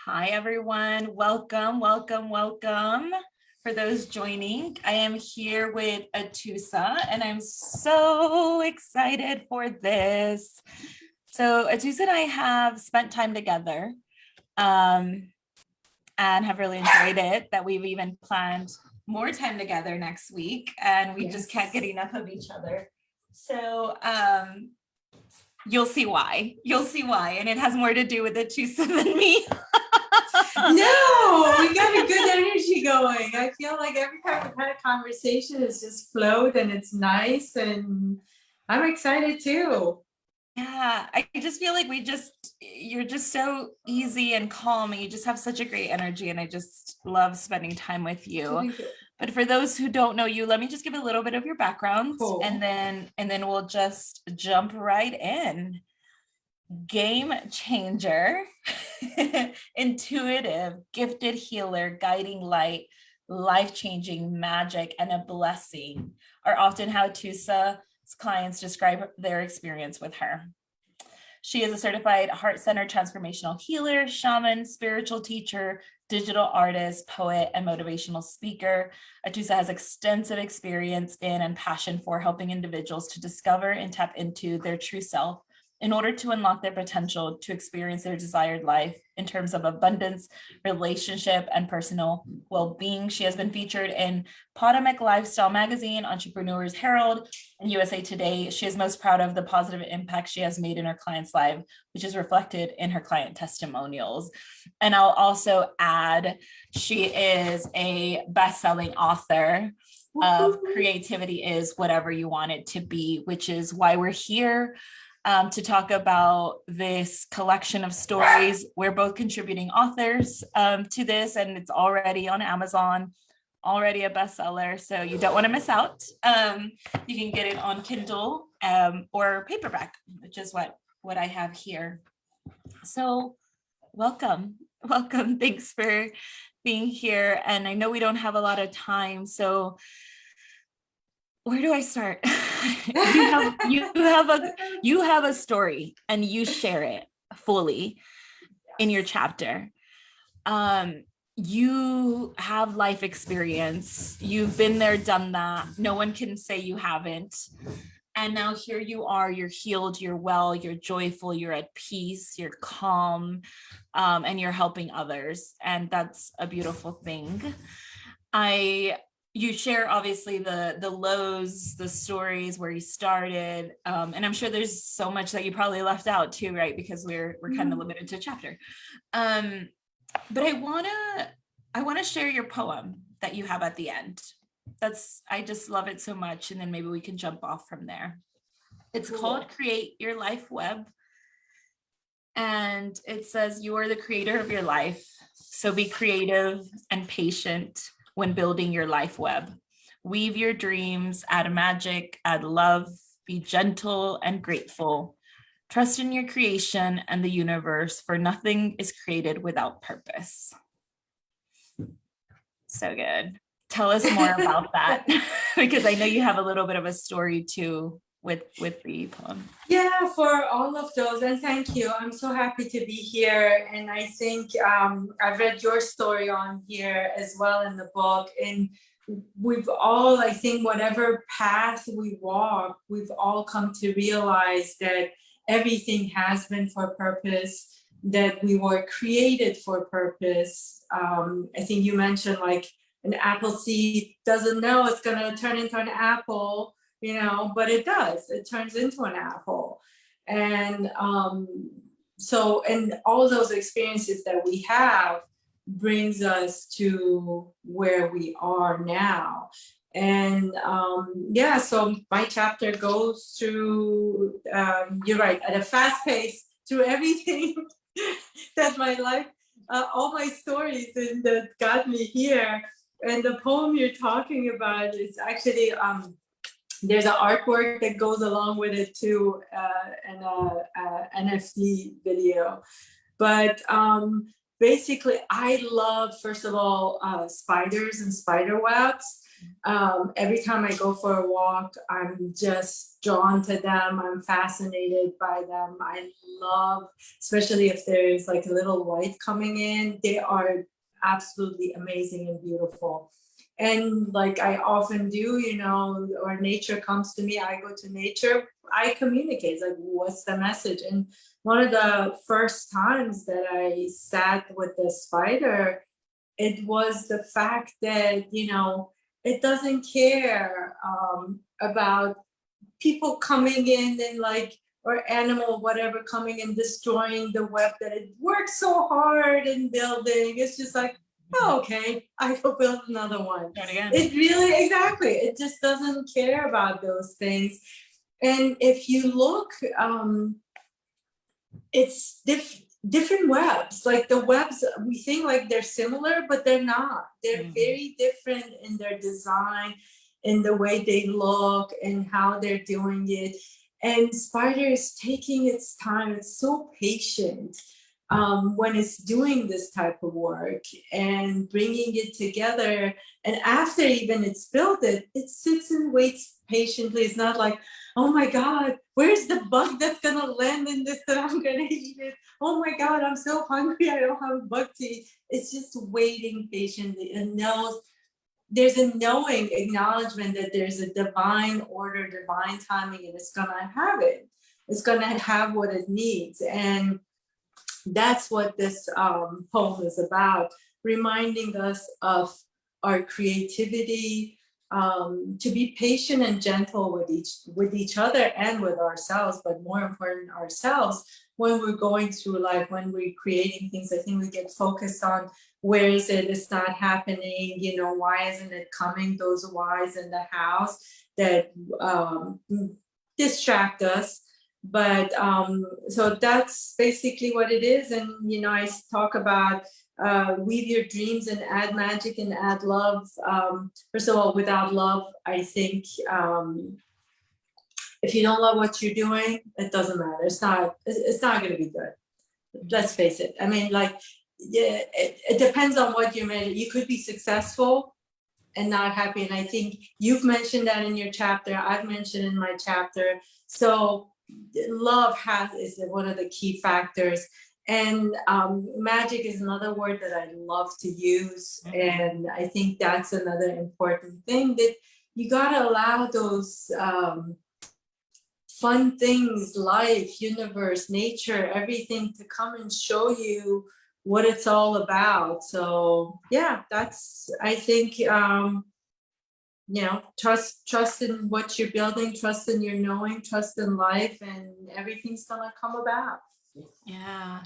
Hi, everyone. Welcome, welcome, welcome. For those joining, I am here with Atusa, and I'm so excited for this. So Atusa and I have spent time together and have really enjoyed it, that we've even planned more time together next week, and we just can't get enough of each other. So you'll see why. You'll see why. And it has more to do with Atusa than me. No, we got a good energy going. I feel like every time we've had a conversation, it's just flowed and it's nice, and I'm excited too. Yeah, I just feel like you're just so easy and calm, and you just have such a great energy, and I just love spending time with you. But for those who don't know you, let me just give a little bit of your background, Cool. and then we'll just jump right in. Game changer, intuitive, gifted healer, guiding light, life-changing magic, and a blessing are often how Atusa's clients describe their experience with her. She is a certified heart-centered transformational healer, shaman, spiritual teacher, digital artist, poet, and motivational speaker. Atusa has extensive experience in and passion for helping individuals to discover and tap into their true self in order to unlock their potential to experience their desired life in terms of abundance, relationship, and personal well-being. She has been featured in Potomac Lifestyle Magazine, Entrepreneurs Herald, and USA Today. She is most proud of the positive impact she has made in her clients' lives, which is reflected in her client testimonials. And I'll also add, she is a best-selling author of Creativity is Whatever You Want It to Be, which is why we're here. To talk about this collection of stories. We're both contributing authors to this, and it's already on Amazon, already a bestseller, so you don't want to miss out. You can get it on Kindle or paperback, which is what I have here. So welcome. Thanks for being here. And I know we don't have a lot of time, so where do I start? you have a story, and you share it fully in your chapter. You have life experience. You've been there, done that. No one can say you haven't. And now here you are, you're healed, you're well, you're joyful, you're at peace, you're calm, and you're helping others. And that's a beautiful thing. You share obviously the lows, the stories where you started, and I'm sure there's so much that you probably left out too, right? Because we're kind of limited to a chapter. But I wanna share your poem that you have at the end. I just love it so much, and then maybe we can jump off from there. It's called Create Your Life Web, and it says, "You are the creator of your life, so be creative and patient when building your life web. Weave your dreams, add magic, add love, be gentle and grateful. Trust in your creation and the universe, for nothing is created without purpose." So good. Tell us more about that, because I know you have a little bit of a story too with the poem. Yeah, for all of those, and thank you. I'm so happy to be here, and I think I've read your story on here as well in the book, and we've all, I think, whatever path we walk, we've all come to realize that everything has been for purpose, that we were created for purpose. I think you mentioned like an apple seed doesn't know it's going to turn into an apple, but it does. It turns into an apple. And so, and all those experiences that we have brings us to where we are now. And yeah, so my chapter goes through, you're right, at a fast pace, through everything that my life, all my stories, and that got me here. And the poem you're talking about is actually, there's an artwork that goes along with it too, and a NFT video. But basically, I love, first of all, spiders and spider webs. Every time I go for a walk, I'm just drawn to them. I'm fascinated by them. I love, especially if there's like a little white coming in, they are absolutely amazing and beautiful. And like I often do, you know, or nature comes to me, I go to nature, I communicate. It's like, what's the message? And one of the first times that I sat with the spider, it was the fact that, you know, it doesn't care about people coming in and like, or animal, whatever, coming and destroying the web that it worked so hard in building. It's just like, oh, okay, I will build another one. It really, exactly, it just doesn't care about those things. And if you look, it's different webs. Like the webs, we think like they're similar, but they're not. They're very different in their design, in the way they look and how they're doing it. And spider is taking its time. It's so patient when it's doing this type of work and bringing it together. And after even it's built it sits and waits patiently. It's not like, oh my God, where's the bug that's gonna land in this that I'm gonna eat it? Oh my God, I'm so hungry, I don't have a bug to eat. It's just waiting patiently and knows there's a knowing acknowledgement that there's a divine order, divine timing, and it's gonna have it. It's gonna have what it needs. And that's what this poem is about, reminding us of our creativity, to be patient and gentle with each other and with ourselves, but more important, ourselves when we're going through life, when we're creating things. I think we get focused on where is it, it's not happening, you know, why isn't it coming? Those whys in the house that distract us. But so that's basically what it is. And you know, I talk about weave your dreams and add magic and add love. First of all, without love, I think if you don't love what you're doing, it doesn't matter. It's not going to be good. Let's face it. I mean, like, yeah, it depends on what you're made. You could be successful and not happy. And I think you've mentioned that in your chapter. I've mentioned in my chapter. So love is one of the key factors. And magic is another word that I love to use. And I think that's another important thing, that you got to allow those fun things, life, universe, nature, everything to come and show you what it's all about. So yeah, that's, I think, you know, trust in what you're building, trust in your knowing, trust in life, and everything's gonna come about. Yeah.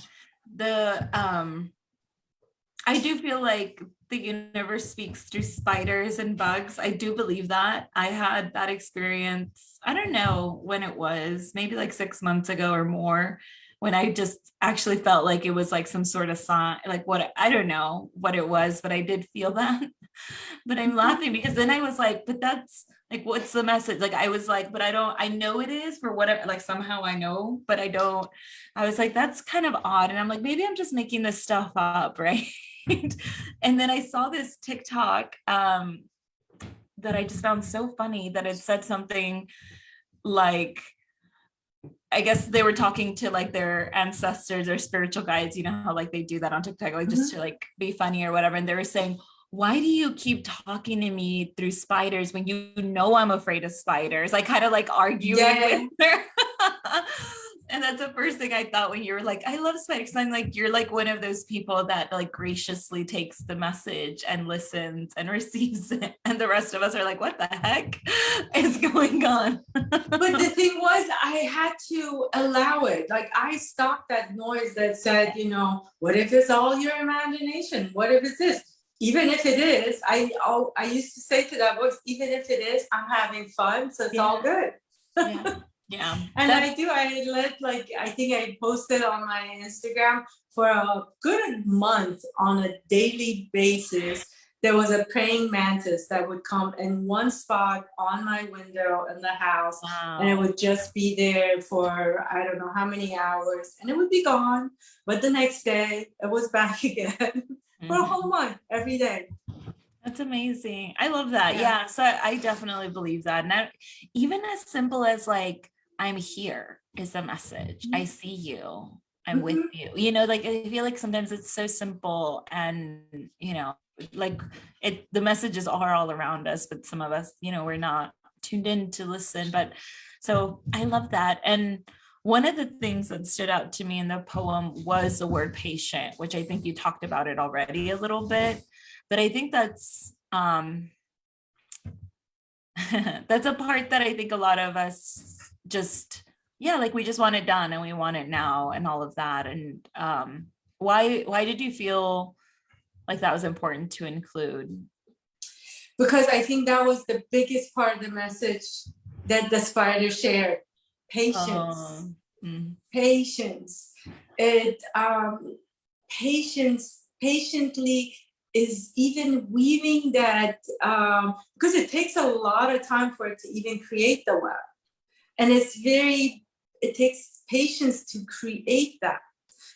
I do feel like the universe speaks through spiders and bugs. I do believe that. I had that experience, I don't know when it was, maybe like 6 months ago or more, when I just actually felt like it was like some sort of sign, like what, I don't know what it was, but I did feel that. But I'm laughing because then I was like, but that's like, what's the message? Like, I was like, but I know it is for whatever, like somehow I know, but I don't. I was like, that's kind of odd. And I'm like, maybe I'm just making this stuff up, right? And then I saw this TikTok that I just found so funny, that it said something like, I guess they were talking to like their ancestors or spiritual guides, you know how like they do that on TikTok, like just to like be funny or whatever. And they were saying, why do you keep talking to me through spiders when you know I'm afraid of spiders? Like kind of like arguing with her. And that's the first thing I thought when you were like, I love spiders. I'm like, you're like one of those people that like graciously takes the message and listens and receives it. And the rest of us are like, what the heck is going on? But the thing was, I had to allow it. Like I stopped that noise that said, you know, what if it's all your imagination? What if it's this? Even if it is, I used to say to that voice, even if it is, I'm having fun, so it's all good. Yeah. And I think I posted on my Instagram for a good month on a daily basis. There was a praying mantis that would come in one spot on my window in the house. Wow. And it would just be there for I don't know how many hours, and it would be gone. But the next day it was back again for a whole month, every day. That's amazing. I love that. Yeah. So I definitely believe that. And even as simple as like, I'm here is a message. I see you. I'm with you. You know, like I feel like sometimes it's so simple and, you know, like the messages are all around us, but some of us, you know, we're not tuned in to listen. But so I love that. And one of the things that stood out to me in the poem was the word patient, which I think you talked about it already a little bit. But I think that's that's a part that I think a lot of us just, yeah, like we just want it done and we want it now and all of that. And why did you feel like that was important to include? Because I think that was the biggest part of the message that the spider shared. Patience. Patience. It patiently is even weaving that, because it takes a lot of time for it to even create the web. And it takes patience to create that.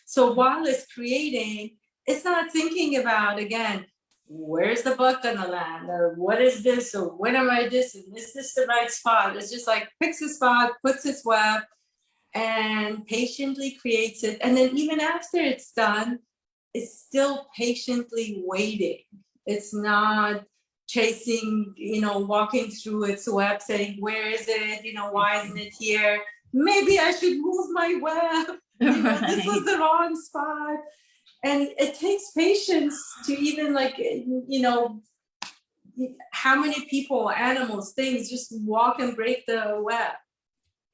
So while it's creating, it's not thinking about, again, where's the bug gonna land, or what is this, or when am I this, and is this the right spot? It's just like picks a spot, puts its web, and patiently creates it. And then even after it's done, it's still patiently waiting. It's not chasing, walking through its web saying, where is it? Why isn't it here? Maybe I should move my web. This was the wrong spot. And it takes patience to even how many people, animals, things just walk and break the web.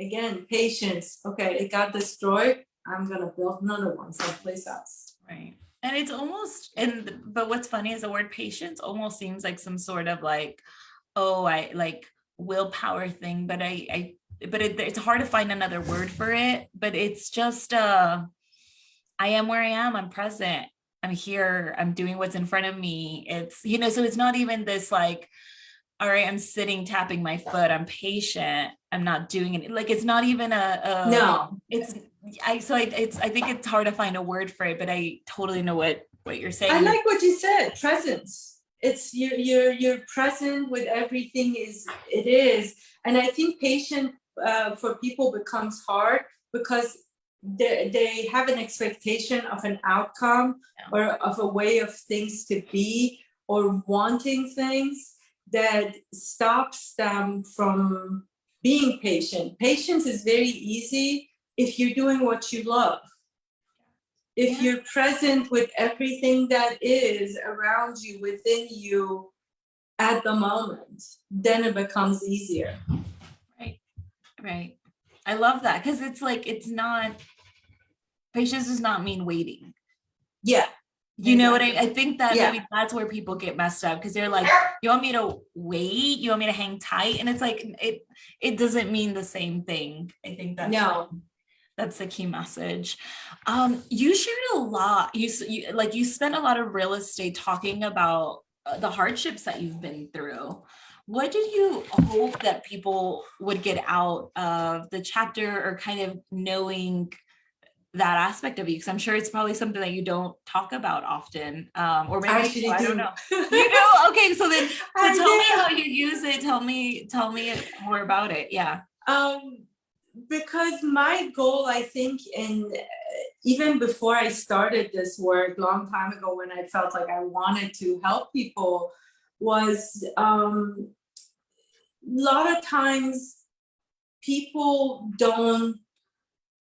Again, patience. Okay, it got destroyed. I'm gonna build another one someplace else. Right. And it's almost, but what's funny is the word patience almost seems like some sort of like, oh, I like willpower thing, but it's hard to find another word for it. But it's just, I am where I am. I'm present. I'm here. I'm doing what's in front of me. It's, so it's not even this like, all right, I'm sitting, tapping my foot. I'm patient. I'm not doing it. Like, it's not even no. I think it's hard to find a word for it, but I totally know what you're saying. I like what you said, presence. It's you're present with everything it is. And I think patient for people becomes hard because they have an expectation of an outcome or of a way of things to be or wanting things that stops them from being patient. Patience is very easy if you're doing what you love. If you're present with everything that is around you, within you at the moment, then it becomes easier. Right. I love that because it's like, patience does not mean waiting. Yeah. You know what I think that maybe that's where people get messed up because they're like, you want me to wait? You want me to hang tight? And it's like, it doesn't mean the same thing. I think that's the key message. You shared a lot. You spent a lot of real estate talking about the hardships that you've been through. What did you hope that people would get out of the chapter or kind of knowing that aspect of you? Because I'm sure it's probably something that you don't talk about often, or maybe I don't know. You do? Okay, so then tell me how you use it. Tell me more about it. Yeah. Because my goal, I think, even before I started this work long time ago, when I felt like I wanted to help people, was a lot of times people don't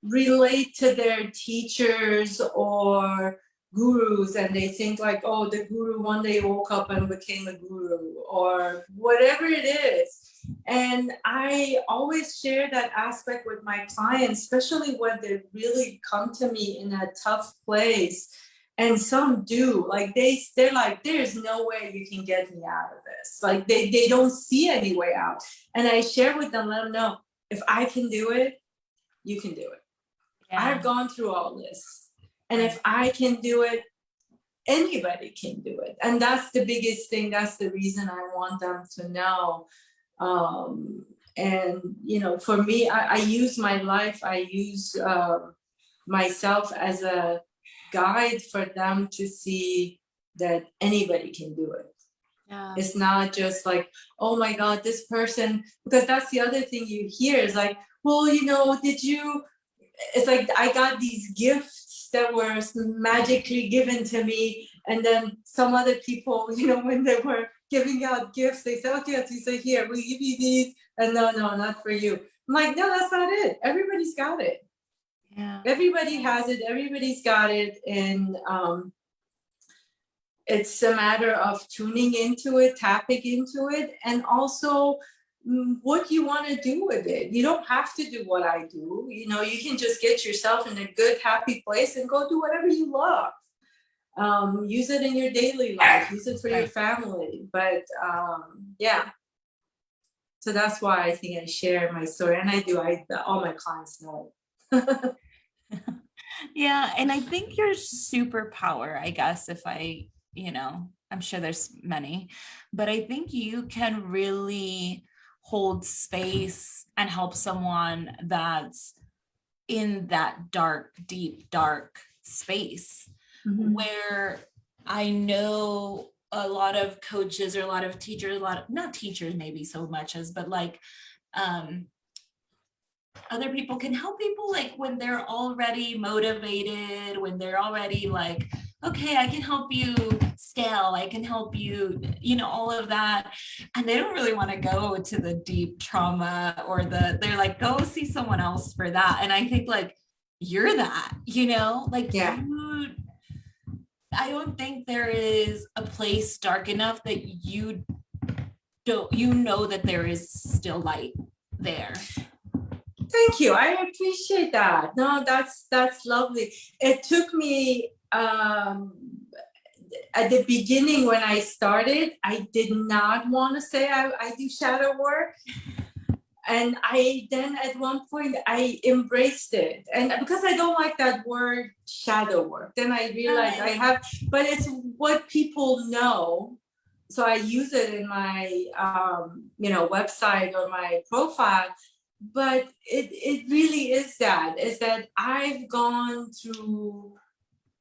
relate to their teachers or gurus, and they think like, oh, the guru one day woke up and became a guru or whatever it is. And I always share that aspect with my clients, especially when they really come to me in a tough place. And some do, like they're like, there's no way you can get me out of this. Like they don't see any way out. And I share with them, let them know, if I can do it, you can do it. Yeah. I've gone through all this. And if I can do it, anybody can do it. And that's the biggest thing. That's the reason I want them to know. And, for me, I use my life, I use myself as a guide for them to see that anybody can do it. Yeah. It's not just like, oh my God, this person, because that's the other thing you hear is like, well, it's like I got these gifts that were magically given to me. And then some other people, when they were giving out gifts, they said, okay, Atusa, here, we give you these. And no, not for you. I'm like, no, that's not it. Everybody's got it. Yeah. Everybody has it. Everybody's got it. And it's a matter of tuning into it, tapping into it, and also what you want to do with it. You don't have to do what I do. You can just get yourself in a good, happy place and go do whatever you love. Use it in your daily life, use it for your family. But yeah. So that's why I think I share my story. And I do, all my clients know. Yeah. And I think your superpower, I guess, if I'm sure there's many, but I think you can really hold space and help someone that's in that dark, deep, dark space where I know a lot of coaches or a lot of teachers, not teachers maybe so much as, but like other people can help people like when they're already motivated, when they're already like, okay, I can help you scale, I can help you, all of that. And they don't really want to go to the deep trauma or they're like, go see someone else for that. And I think like, you're that, like Yeah. I don't think there is a place dark enough that you don't, that there is still light there. Thank you. I appreciate that. No, that's lovely. It took me at the beginning when I started, I did not want to say I do shadow work. And I then at one point I embraced it. And because I don't like that word shadow work, then I realized but it's what people know. So I use it in my website or my profile. But it really is that I've gone through,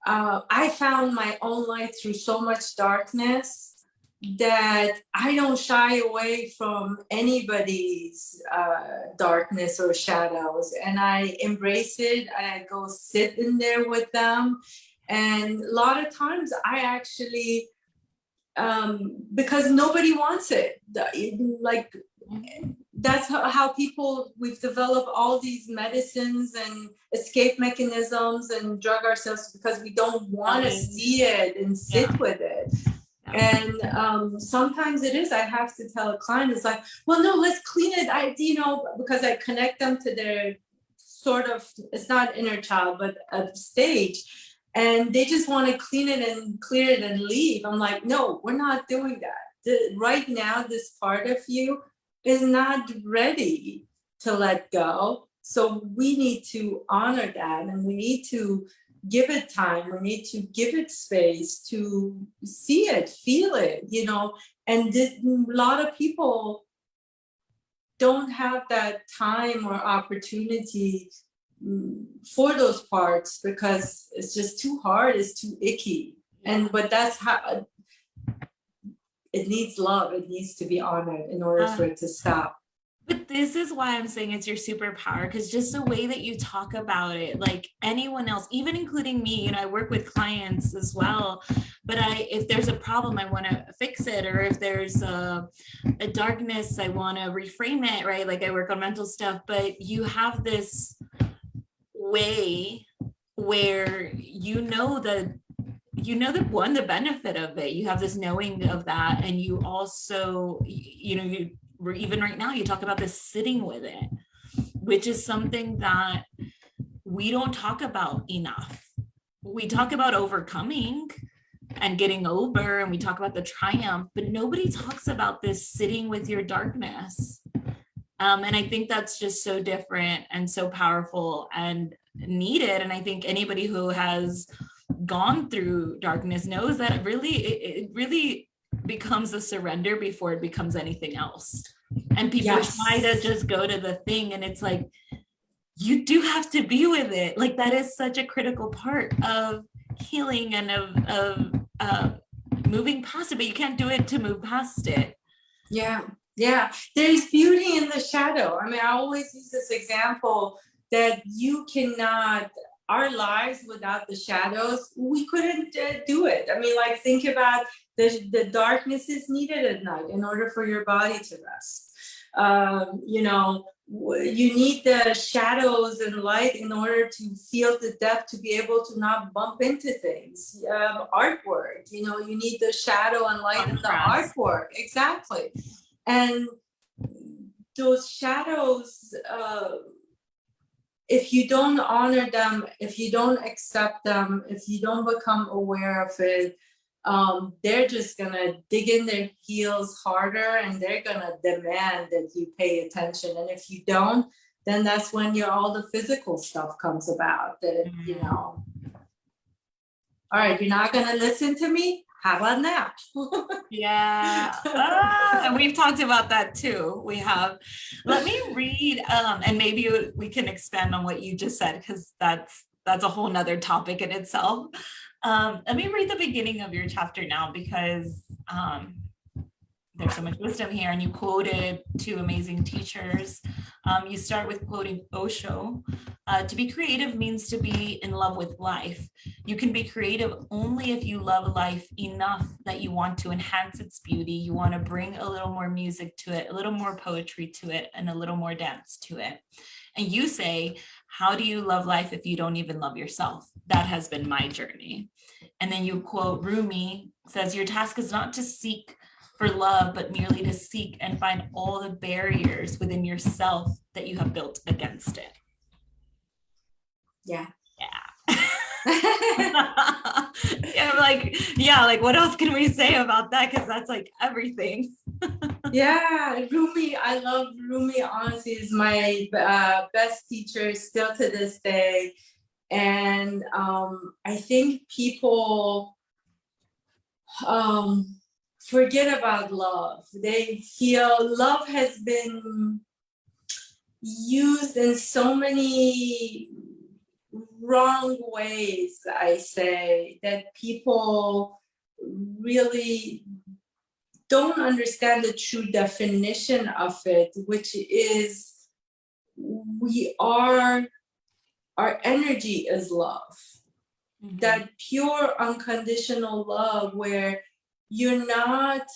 I found my own light through so much darkness that I don't shy away from anybody's darkness or shadows. And I embrace it. I go sit in there with them. And a lot of times I actually, because nobody wants it, like, that's how we've developed all these medicines and escape mechanisms and drug ourselves because we don't want to see it and sit with it. And sometimes it is, I have to tell a client, it's like, well, no, let's clean it. Because I connect them to their sort of, it's not inner child, but a stage. And they just want to clean it and clear it and leave. I'm like, no, we're not doing that. Right now, this part of you is not ready to let go. So we need to honor that, and we need to give it time. We need to give it space to see it, feel it, and a lot of people don't have that time or opportunity for those parts because it's just too hard, it's too icky. But that's how it needs love. It needs to be honored in order for it to stop. But this is why I'm saying it's your superpower, because just the way that you talk about it, like anyone else, even including me, I work with clients as well. But if there's a problem, I want to fix it. Or if there's a darkness, I want to reframe it, right? Like I work on mental stuff, but you have this way where the benefit of it, you have this knowing of that, and you also even right now you talk about this sitting with it, which is something that we don't talk about enough. We talk about overcoming and getting over, and we talk about the triumph, but nobody talks about this sitting with your darkness. And I think that's just so different and so powerful and needed. And I think anybody who has gone through darkness knows that it really becomes a surrender before it becomes anything else. And people try to just go to the thing, and it's like, you do have to be with it. Like that is such a critical part of healing and of moving past it, but you can't do it to move past it. Yeah. There's beauty in the shadow. I mean, I always use this example that you cannot, our lives without the shadows, we couldn't do it. I mean, like, think about the darkness is needed at night in order for your body to rest. You know, you need the shadows and light in order to feel the depth, to be able to not bump into things. Artwork, you know, you need the shadow and light in the artwork. Exactly. And those shadows, if you don't honor them, if you don't accept them, if you don't become aware of it, they're just gonna dig in their heels harder, and they're gonna demand that you pay attention. And if you don't, then that's when all the physical stuff comes about. That, you know, all right, you're not gonna listen to me? How about that? Yeah. And we've talked about that too. We have. Let me read, and maybe we can expand on what you just said, because that's a whole nother topic in itself. Let me read the beginning of your chapter now, because there's so much wisdom here, and you quoted two amazing teachers. You start with quoting Osho. To be creative means to be in love with life. You can be creative only if you love life enough that you want to enhance its beauty. You want to bring a little more music to it, a little more poetry to it, and a little more dance to it. And you say, how do you love life if you don't even love yourself? That has been my journey. And then you quote Rumi, says, your task is not to seek for love, but merely to seek and find all the barriers within yourself that you have built against it. Yeah. Yeah, like what else can we say about that? Because that's like everything. Yeah, Rumi, I love Rumi. Honestly, is my best teacher still to this day. And I think people forget about love. They feel love has been used in so many wrong ways, I say, that people really don't understand the true definition of it, which is our energy is love. Mm-hmm. That pure unconditional love where you're not,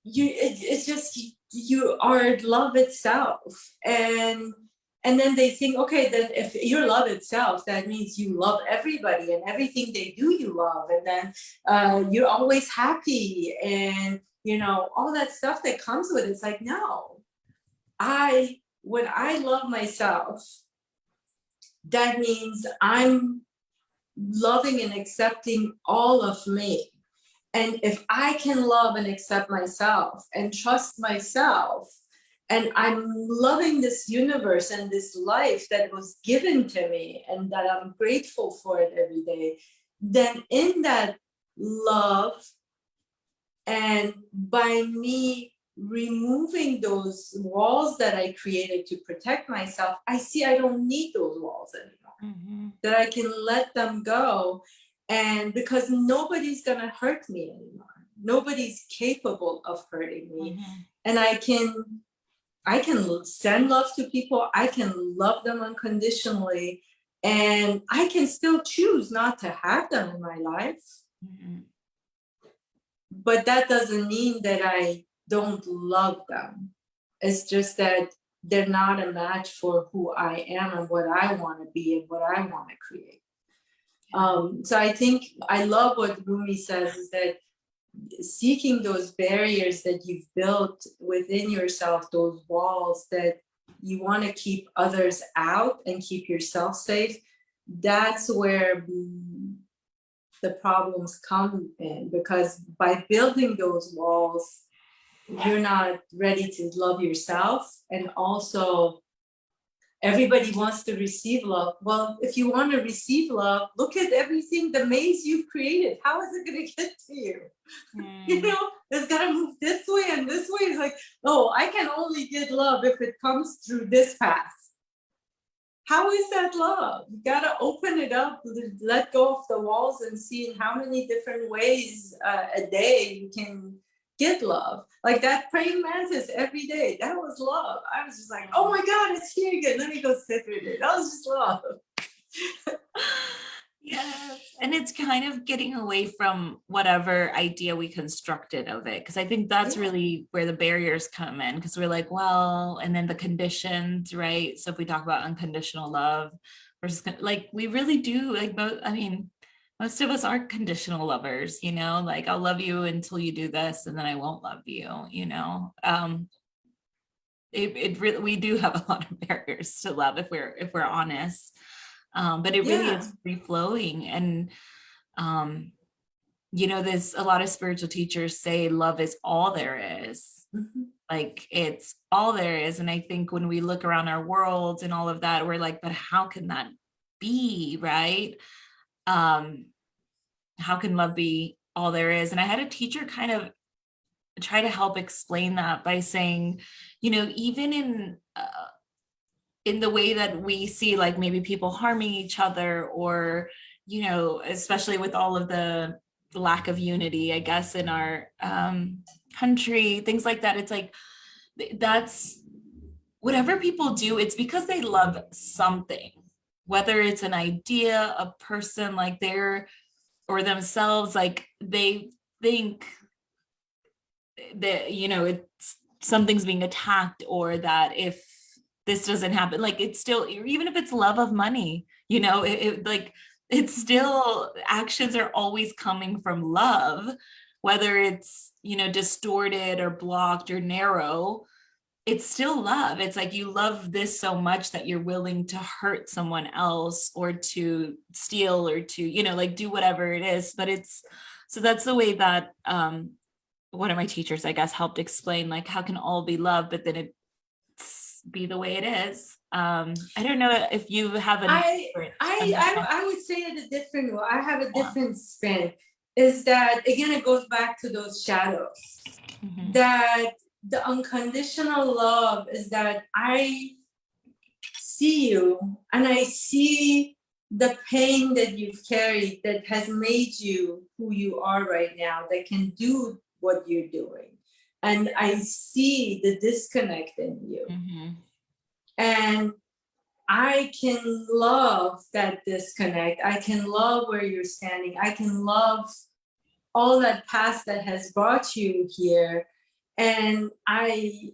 it's just you are love itself. And then they think, okay, then if you're love itself, that means you love everybody and everything they do, you love. And then you're always happy, and, you know, all that stuff that comes with it. It's like, no, when I love myself, that means I'm loving and accepting all of me. And if I can love and accept myself and trust myself, and I'm loving this universe and this life that was given to me, and that I'm grateful for it every day, then in that love, and by me removing those walls that I created to protect myself, I see I don't need those walls anymore. Mm-hmm. That I can let them go. And because nobody's gonna hurt me anymore. Nobody's capable of hurting me. Mm-hmm. And I can send love to people. I can love them unconditionally, and I can still choose not to have them in my life. Mm-hmm. But that doesn't mean that I don't love them. It's just that they're not a match for who I am and what I want to be and what I want to create. So I think I love what Rumi says, is that seeking those barriers that you've built within yourself, those walls that you want to keep others out and keep yourself safe, that's where the problems come in. Because by building those walls, you're not ready to love yourself. And also, everybody wants to receive love. Well, if you want to receive love, look at everything, the maze you've created. How is it going to get to you? You know, it's got to move this way and this way. It's like, oh, I can only get love if it comes through this path. how is that love? You gotta open it up, let go of the walls, and see in how many different ways a day you can get love. Like that praying mantis every day, that was love. I was just like, oh my God, it's here again. Let me go sit with it. That was just love. Yes. And it's kind of getting away from whatever idea we constructed of it. Cause I think that's really where the barriers come in. Cause we're like, well, and then the conditions, right? So if we talk about unconditional love versus like, we really do like, I mean, most of us are conditional lovers, you know, like I'll love you until you do this and then I won't love you, you know. It really, we do have a lot of barriers to love if we're honest. But it really is free flowing. And, you know, there's a lot of spiritual teachers say love is all there is. Mm-hmm. Like it's all there is. And I think when we look around our worlds and all of that, we're like, but how can that be? Right. How can love be all there is? And I had a teacher kind of try to help explain that by saying, you know, even in the way that we see like maybe people harming each other, or, you know, especially with all of the lack of unity, I guess, in our country, things like that. It's like, that's whatever people do, it's because they love something, whether it's an idea, a person, like they're, or themselves, like they think that, you know, it's something's being attacked, or that if this doesn't happen, like it's still, even if it's love of money, you know, like it's still, actions are always coming from love, whether it's, you know, distorted or blocked or narrow, it's still love. It's like you love this so much that you're willing to hurt someone else or to steal or to, you know, like do whatever it is. But it's, so that's the way that one of my teachers, I guess, helped explain like how can all be love, but then it be the way it is. I don't know if you have an I would say it a different way. I have a different spin. Is that again? It goes back to those shadows. Mm-hmm. That the unconditional love is that I see you and I see the pain that you've carried that has made you who you are right now, that can do what you're doing. And I see the disconnect in you. Mm-hmm. And I can love that disconnect. I can love where you're standing. I can love all that past that has brought you here. And then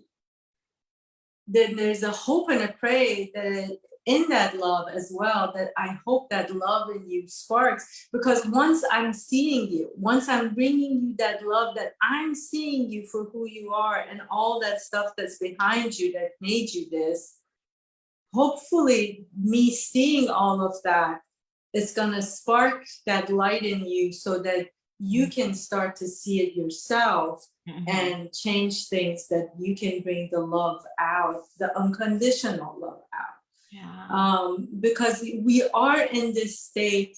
there's a hope and a pray that in that love as well, that I hope that love in you sparks, because once I'm seeing you, once I'm bringing you that love, that I'm seeing you for who you are and all that stuff that's behind you that made you this, hopefully me seeing all of that is going to spark that light in you so that you can start to see it yourself. Mm-hmm. And change things, that you can bring the love out, the unconditional love out. Yeah. Because we are in this state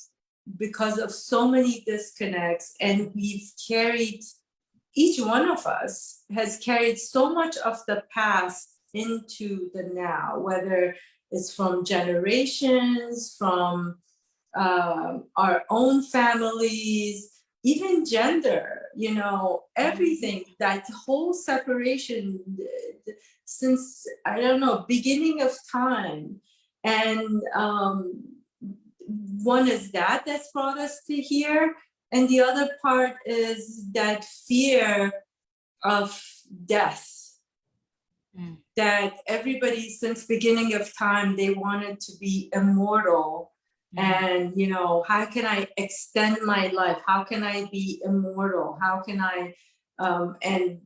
because of so many disconnects, and we've carried, each one of us has carried so much of the past into the now, whether it's from generations, from our own families, even gender, you know, everything, that whole separation since, I don't know, beginning of time. And one is that's brought us to here. And the other part is that fear of death. Mm. That everybody since beginning of time, they wanted to be immortal. And, you know, how can I extend my life? How can I be immortal? How can I, and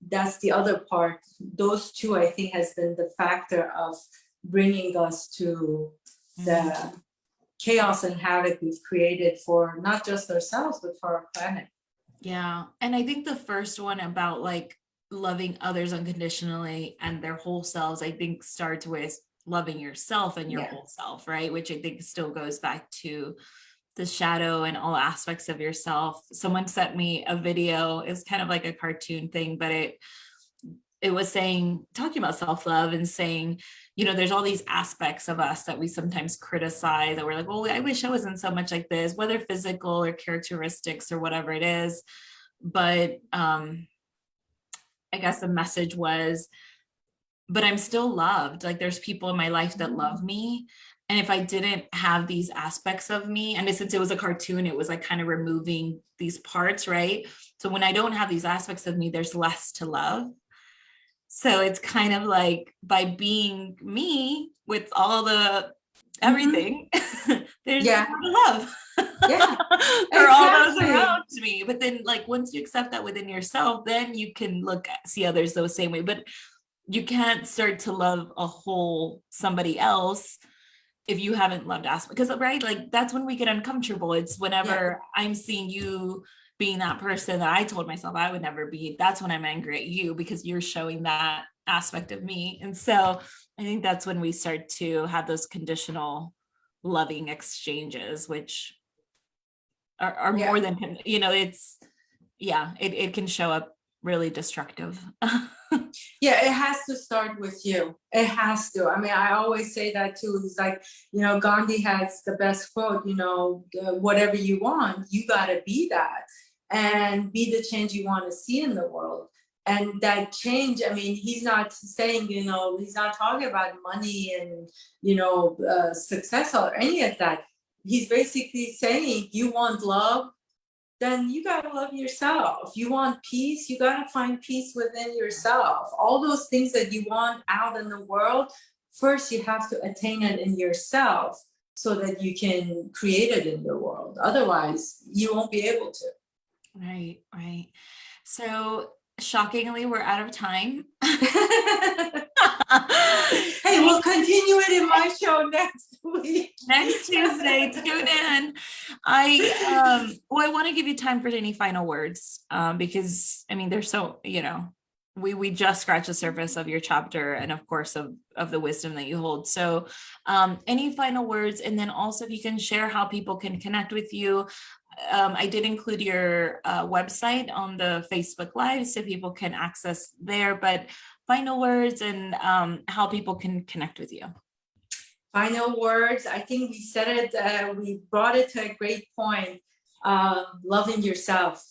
that's the other part. Those two, I think, has been the factor of bringing us to the chaos and havoc we've created for not just ourselves, but for our planet. Yeah. And I think the first one about like loving others unconditionally and their whole selves, I think starts with loving yourself and your whole self, right? Which I think still goes back to the shadow and all aspects of yourself. Someone sent me a video. It's kind of like a cartoon thing, but it was saying, talking about self-love and saying, there's all these aspects of us that we sometimes criticize, that we're like, well, I wish I wasn't so much like this, whether physical or characteristics or whatever it is. But I guess the message was, but I'm still loved. Like there's people in my life that love me. And if I didn't have these aspects of me, and since it was a cartoon, it was like kind of removing these parts, right? So when I don't have these aspects of me, there's less to love. So it's kind of like by being me with all the everything, there's Yeah. more love Yeah, for all those exactly. around me. But then like once you accept that within yourself, then you can see others the same way. But you can't start to love a whole somebody else if you haven't loved us, because right, like that's when we get uncomfortable. It's whenever I'm seeing you being that person that I told myself I would never be, that's when I'm angry at you because you're showing that aspect of me. And so I think that's when we start to have those conditional loving exchanges, which are more than, it's, it can show up really destructive. Yeah, it has to start with you. It has to. I mean, I always say that too. It's like, Gandhi has the best quote, whatever you want, you got to be that and be the change you want to see in the world. And that change, I mean, he's not saying, he's not talking about money and, success or any of that. He's basically saying, you want love, then you got to love yourself. You want peace, you got to find peace within yourself. All those things that you want out in the world, first you have to attain it in yourself so that you can create it in the world. Otherwise, you won't be able to. Right, right. So shockingly, we're out of time. Hey, we'll continue it in my show next week. Next Tuesday, tune in. I want to give you time for any final words, because I mean, there's so, we just scratched the surface of your chapter and of course of the wisdom that you hold. So any final words, and then also if you can share how people can connect with you. I did include your website on the Facebook Live so people can access there, but final words and how people can connect with you. Final words, I think we said it, we brought it to a great point. Loving yourself.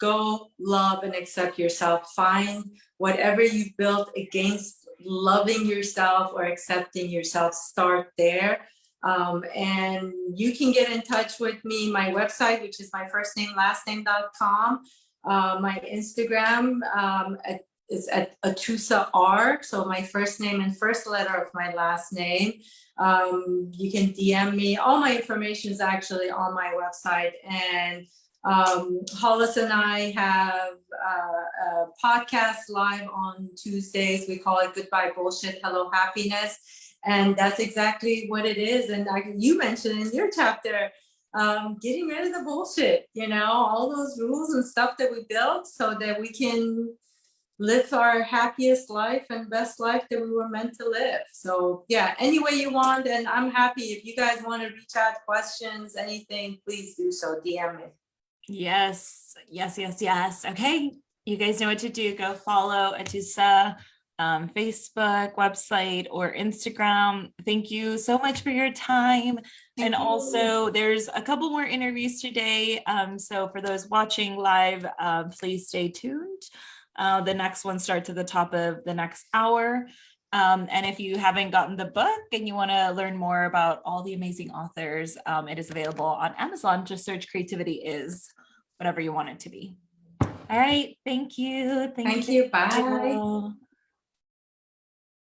Go love and accept yourself. Find whatever you've built against loving yourself or accepting yourself. Start there. And you can get in touch with me. My website, which is my first name, last name.com. My Instagram is at Atusa R. So my first name and first letter of my last name. You can DM me. All my information is actually on my website. And Hollis and I have a podcast live on Tuesdays. We call it Goodbye Bullshit, Hello Happiness. And that's exactly what it is. And you mentioned in your chapter, getting rid of the bullshit, all those rules and stuff that we built so that we can live our happiest life and best life that we were meant to live. So yeah, any way you want. And I'm happy if you guys want to reach out, questions, anything, please do so. DM me. Yes. Okay. You guys know what to do. Go follow Atusa, Facebook, website, or Instagram. Thank you so much for your time. And also there's a couple more interviews today. So for those watching live, please stay tuned. The next one starts at the top of the next hour. And if you haven't gotten the book and you want to learn more about all the amazing authors, it is available on Amazon. Just search Creativity Is, whatever you want it to be. All right. Thank you. Thank you. Bye.